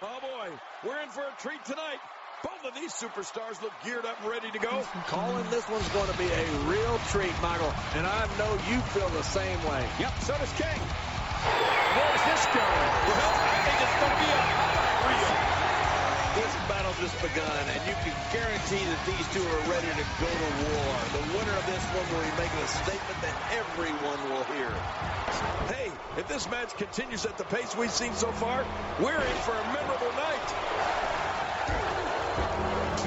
Oh, boy, we're in for a treat tonight. Both of these superstars look geared up and ready to go. Calling this one's going to be a real treat, Michael, and I know you feel the same way. Yep, so does King. Where's this going? Well, I think it's going to be a real. This battle just begun, and you can guarantee that these two are ready to go to war. The winner of this one will be making a statement that everyone will hear. Hey, if this match continues at the pace we've seen so far, we're in for a memorable night.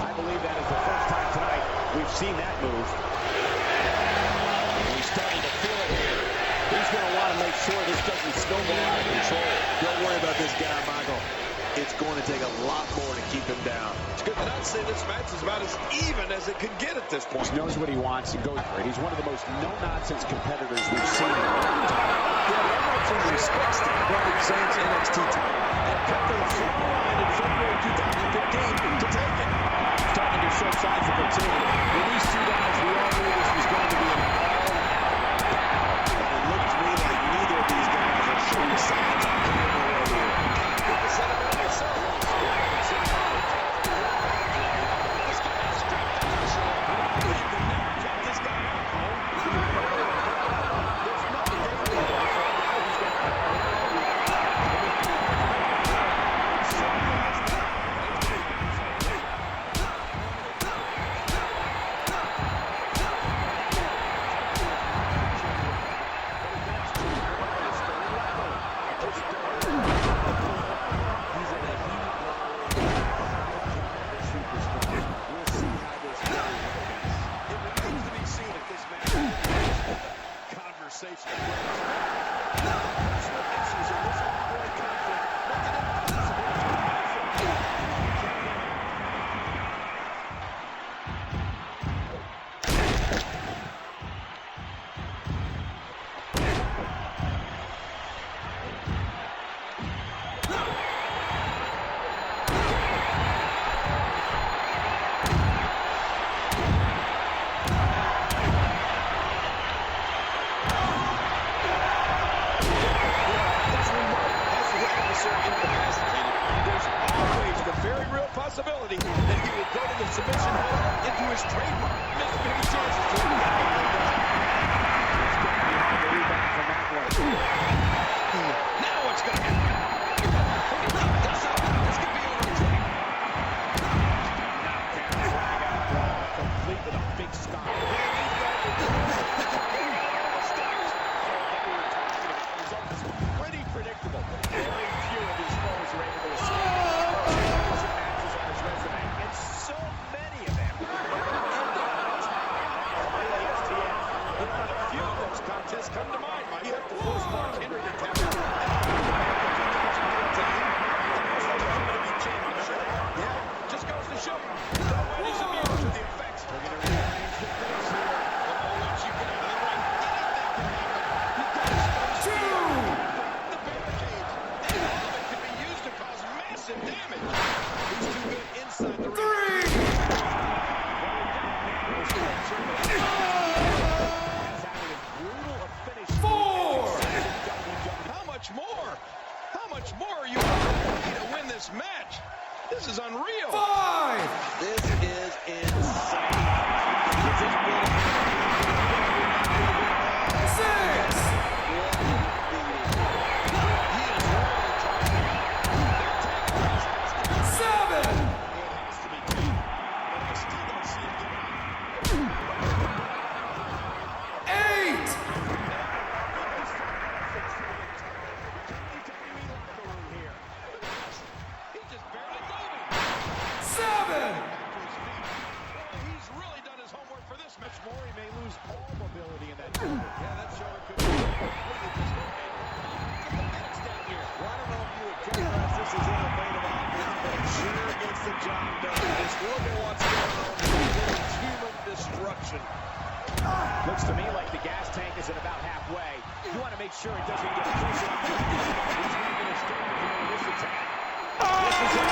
I believe that is the first time tonight we've seen that move. He's starting to feel it here. He's going to want to make sure this doesn't snowball out of control. Don't worry about this guy, Michael. It's going to take a lot more to keep him down. It's good to not say this match is about as even as it could get at this point. He knows what he wants and goes for it. He's one of the most no-nonsense competitors we've seen in a long time. Yeah, the MLT respects the Brandon Saints NXT title and kept their front line in February 2015 to take it. Starting to show signs of fatigue. With these two guys, we all knew this was going to be an all-out battle. But it looks to me like neither of these guys are showing signs of giving away here. I said it about myself. This guy is strapped down the shoulder. You can never count this guy out, Cole. There's nothing they can do. Possibility that he will go to the submission hold into his trademark. Missed many chances to win. Now what's going to happen? This could be over quick. Complete with a big stop. Pretty predictable. Very few of these foes are able to escape. So many of them. A few of those contests come to mind. You have to force Mark Henry to tap out. Yeah, just goes to show. Nobody's immune to the effects. We're going to rearrange the pace here. Once you get out of the ring, the barricades. Any of it can be used to cause massive damage. He's too good inside the ring. How much more are you ready to win this match? This is unreal. 5. This is insane. 6. 7. Looks to me like the gas tank is at about halfway. You want to make sure it doesn't get pushed up. He's making a statement here in this attack. This is it.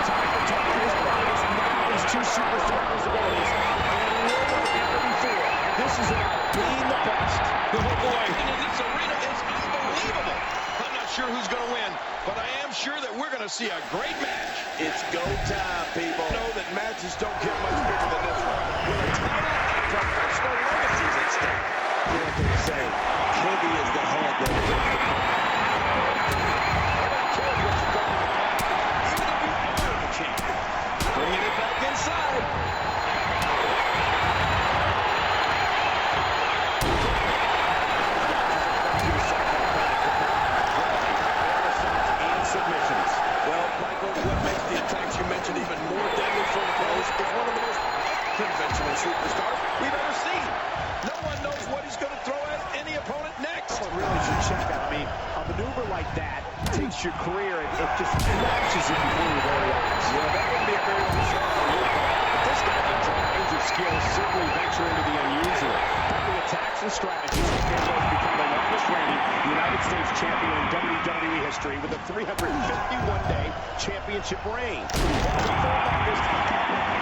Time to talk his bodies now. These two superstars' abilities. And more than ever before, this is about being the best. Oh boy, this arena is unbelievable. I'm not sure who's going to win. but I am sure that we're going to see a great match. It's go time, people. I know that matches don't get much bigger than this one. With a title and professional legacies at stake. You know what they say, heavy is the head that brings the power. Even if you are the champion. Bringing it back inside. Submissions. Well, Michael, what makes the attacks you mentioned even more deadly from close is one of the most conventional superstars we've ever seen. No one knows what he's going to throw at any opponent next. Someone really should check out. I mean, a maneuver like that takes your career and it just flashes it before your very eyes. Yeah, that wouldn't be a very long move, but this guy has a range of skills. Certainly venture into the unusual. But the attacks and strategies have become the longest reigning United States champion in WWE history with a 351-day championship reign. That's the third longest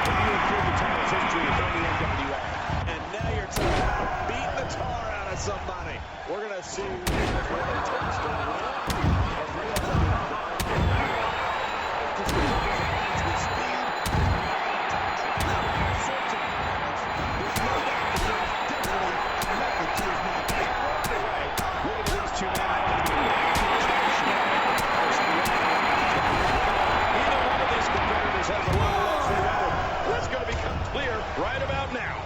when you include the title's history in the NWA. And now you're talking about beating the tar out of somebody. We're going to see who really takes the win. Right about now.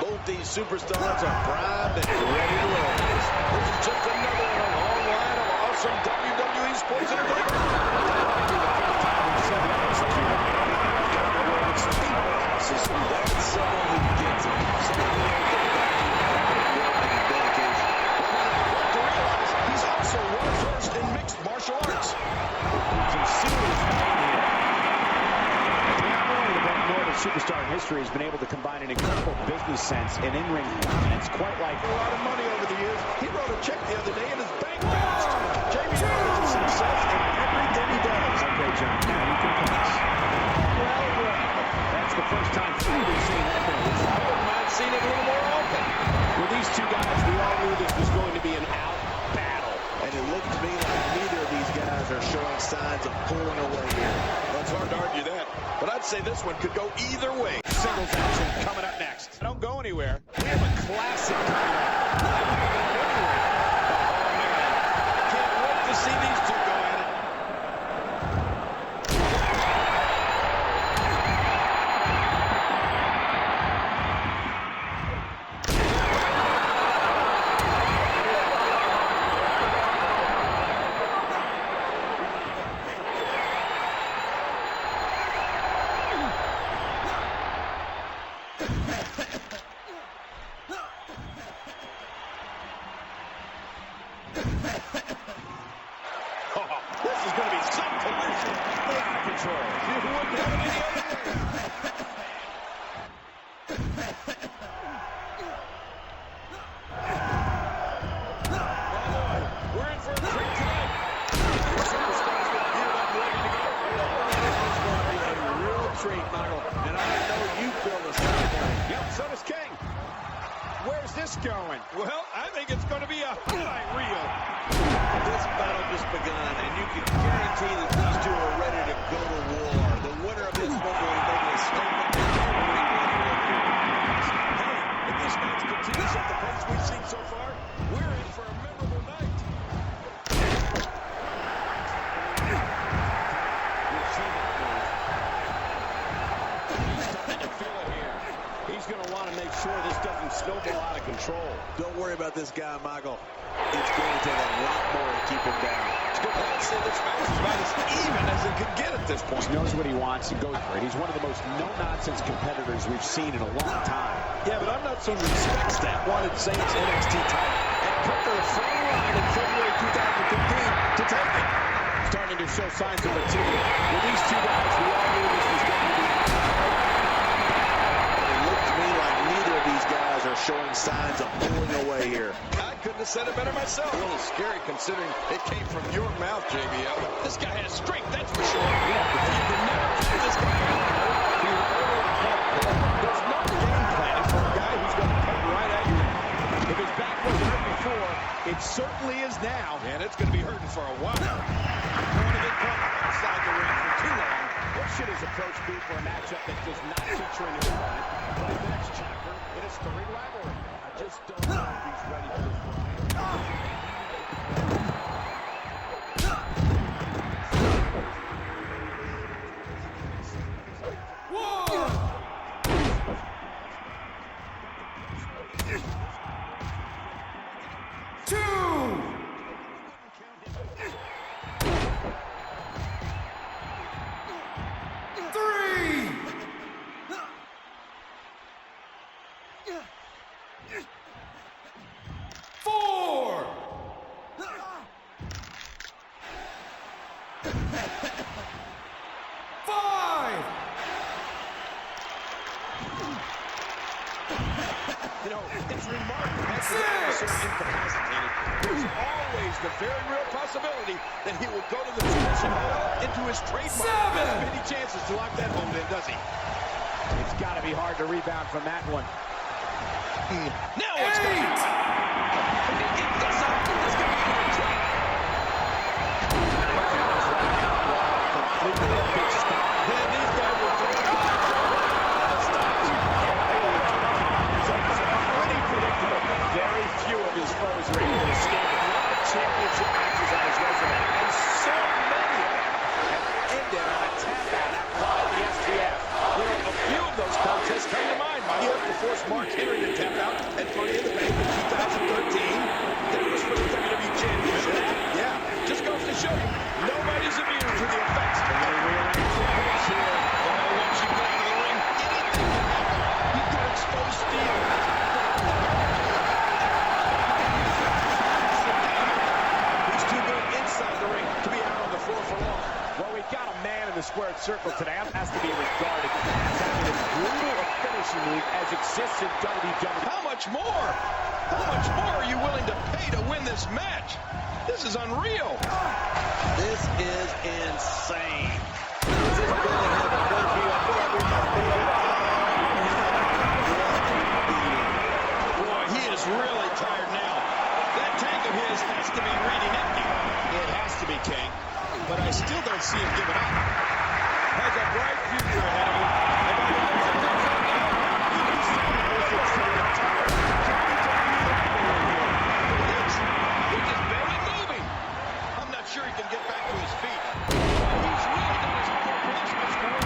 Both these superstars are primed and ready to roll. This is just another in a long line of awesome WWE sports entertainment. That's someone who gets it. Someone who dedication. To realize he's also well-versed in mixed martial arts. Some serious fighting here. Superstar in history has been able to combine an incredible business sense and in-ring dominance, quite like A lot of money over the years. He wrote a check the other day and his bank bounced. Jamie Hayter is a success in everything he does. okay, John, now you can pass. Well, that's the first time we've seen that move. I wouldn't mind seeing it a little more often. With these two guys, we all knew this was going to be an out battle. And it looked to me like neither of these guys are showing signs of pulling away here. Well, it's hard to argue that. But I'd say this one could go either way. Singles action coming up next. Don't go anywhere. We have a classic coming up. Not going anywhere. Oh, man. Can't wait to see these two go at it. This is going to be some collision. They're out of control. You wouldn't have it any other way. We're in for a treat tonight. The superstars are geared up, ready to go. This is going to be a real treat, Michael. And I know you feel the same way. Yep, so does King. Where's this going? Well, I think it's going to be a highlight reel. This battle just begun, and you can guarantee that these two are ready to go to war. The winner of this one will be making a statement to everyone around here. Hey, if this match continues at the pace we've seen so far, we're in for a memorable night. He's starting to feel it here. He's going to want to make sure this doesn't snowball out of control. Don't worry about this guy, Michael. It's going to take a lot more to keep him down. I'd say this match is about as even as it could get at this point. He knows what he wants and goes for it. He's one of the most no-nonsense competitors we've seen in a long time. Yeah, but I'm not someone who respects that. Wanted Zayn's NXT title and put their front line in February 2015 to take it. Starting to show signs of fatigue. With these two guys, we all knew this was going to be. It looked to me like neither of these guys are showing signs of pulling away here. I couldn't have said it better myself. A little scary considering it came from your mouth, JBL. This guy has strength, that's for sure. Yeah, you can never count this guy out. There's no game plan for a guy who's going to come right at you. If his back wasn't hurt before, it It certainly is now. And it's going to be hurting for a while. Going to get caught inside the ring for too long. What should his approach be for a matchup that does not feature a new opponent? But in the next chapter, it is stirring rivalry. I just don't know if he's ready for this one. You know, it's remarkable that he's so incapacitated. There's always the very real possibility that he will go to the finish and hold into his trademark. Doesn't have any chances to lock that home in, does he? It's got to be hard to rebound from that one. Now what's going to happen? If he gets this up, this could be a trap. Completely a big stop. Then these guys will throw it out. Very few of his foes are able to escape a lot of championship matches on his resume. And so many of them Have ended on a tap out by the STF. You know, a few of those contests come to mind. He had to force Mark Henry to tap out at Money in the Bank in 2013. Then it was for the WWE Championship. Yeah, just goes to show you, nobody's immune to the effects. They're going to rearrange the points here. Once you get into the ring, anything can happen. You've got exposed steel. He's too good inside the ring to be out on the floor for long. Well, we've got a man in the squared circle today. That has to be regarded as having as brutal a finishing move as exists in WWE. How much more? How much more are you willing to pay to win this match? This is unreal. This is insane. This is building him a good view. I feel like we might be Boy, he is really tired now. That tank of his has to be reading empty. It has to be, King. But I still don't see him giving up. Has a bright future ahead of him. And by the way, he's just barely moving. I'm not sure he can get back to his feet. He's really done his homework for this match.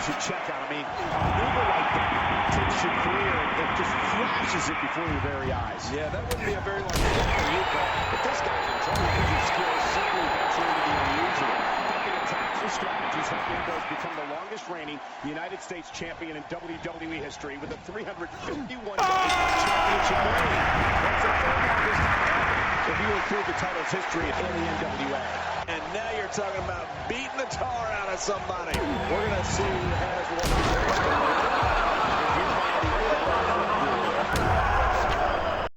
Should check out. I mean, a maneuver like that takes your career and just flashes it before your very eyes. Yeah, that wouldn't be a very long time for you, but this guy's in trouble. His skills simply venture into the unusual. Ducking attacks and strategies help Ambrose become the longest reigning United States champion in WWE history with a 351 championship reign. That's the third longest ever if you include the title's history in the NWA. And now you're talking about beating the tar out of somebody. We're going to see who has one of the